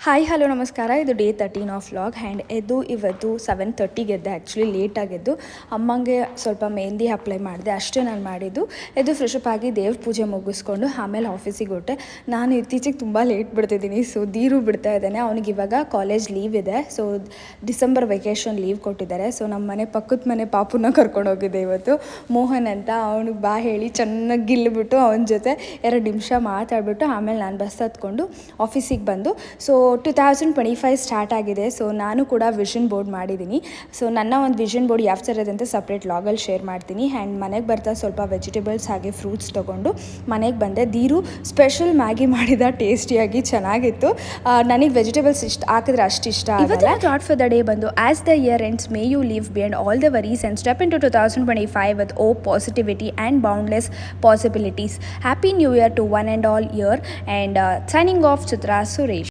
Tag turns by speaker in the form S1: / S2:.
S1: Hi hello ನಮಸ್ಕಾರ. ಇದು day 13 of vlog. And ಇವತ್ತು 7:30ಗೆ ಎದ್ದೆ. ಆ್ಯಕ್ಚುಲಿ ಲೇಟಾಗೆದ್ದು ಅಮ್ಮಂಗೆ ಸ್ವಲ್ಪ ಮೆಹಂದಿ ಅಪ್ಲೈ ಮಾಡಿದೆ, ಅಷ್ಟೇ ನಾನು ಮಾಡಿದ್ದು. ಫ್ರೆಶಪ್ ಆಗಿ ದೇವ್ರ ಪೂಜೆ ಮುಗಿಸ್ಕೊಂಡು ಆಮೇಲೆ ಆಫೀಸಿಗೆ ಹೊರಟೆ. ನಾನು ಇತ್ತೀಚೆಗೆ ತುಂಬ ಲೇಟ್ ಬಿಡ್ತಿದ್ದೀನಿ. ಸೊ ಧೀರು ಬಿಡ್ತಾ ಇದ್ದಾನೆ. ಅವ್ನಿಗೆ ಇವಾಗ ಕಾಲೇಜ್ ಲೀವ್ ಇದೆ. ಸೊ ಡಿಸೆಂಬರ್ ವೆಕೇಷನ್ ಲೀವ್ ಕೊಟ್ಟಿದ್ದಾರೆ. ಸೊ ನಮ್ಮ ಮನೆ ಪಕ್ಕದ ಮನೆ ಪಾಪುನ ಕರ್ಕೊಂಡು ಹೋಗಿದ್ದೆ ಇವತ್ತು, ಮೋಹನ್ ಅಂತ. ಅವ್ನಿಗೆ ಬಾ ಹೇಳಿ ಚೆನ್ನಾಗಿ ಗಿಲ್ಬಿಟ್ಟು ಅವನ ಜೊತೆ 2 ನಿಮಿಷ ಮಾತಾಡ್ಬಿಟ್ಟು ಆಮೇಲೆ ನಾನು ಬಸ್ ಹತ್ಕೊಂಡು ಆಫೀಸಿಗೆ ಬಂದು. ಸೊ 2025 ಸ್ಟಾರ್ಟ್ ಆಗಿದೆ. ಸೊ ನಾನು ಕೂಡ ವಿಷನ್ ಬೋರ್ಡ್ ಮಾಡಿದ್ದೀನಿ. ಸೊ ನನ್ನ ಒಂದು ವಿಷನ್ ಬೋರ್ಡ್ ಯಾವ ಥರ ಇದೆ ಅಂತ ಸಪ್ರೇಟ್ ಲಾಗಲ್ಲಿ ಶೇರ್ ಮಾಡ್ತೀನಿ. ಆ್ಯಂಡ್ ಮನೆಗೆ ಬರ್ತಾ ಸ್ವಲ್ಪ ವೆಜಿಟೇಬಲ್ಸ್ ಹಾಗೆ ಫ್ರೂಟ್ಸ್ ತೊಗೊಂಡು ಮನೆಗೆ ಬಂದೆ. ಧೀರು ಸ್ಪೆಷಲ್ ಮ್ಯಾಗಿ ಮಾಡಿದ, ಟೇಸ್ಟಿಯಾಗಿ ಚೆನ್ನಾಗಿತ್ತು. ನನಗೆ ವೆಜಿಟೇಬಲ್ಸ್ ಹಾಕಿದ್ರೆ ಅಷ್ಟು ಇಷ್ಟ ಆಗುತ್ತೆ. ಥಾಟ್ ಫಾರ್ ದ ಡೇ ಬಂದು, as the year ends may you leave beyond all the worries and step into 2025 with hope, positivity and boundless possibilities. Happy new year to one and all year. And signing off Chitra Suresh.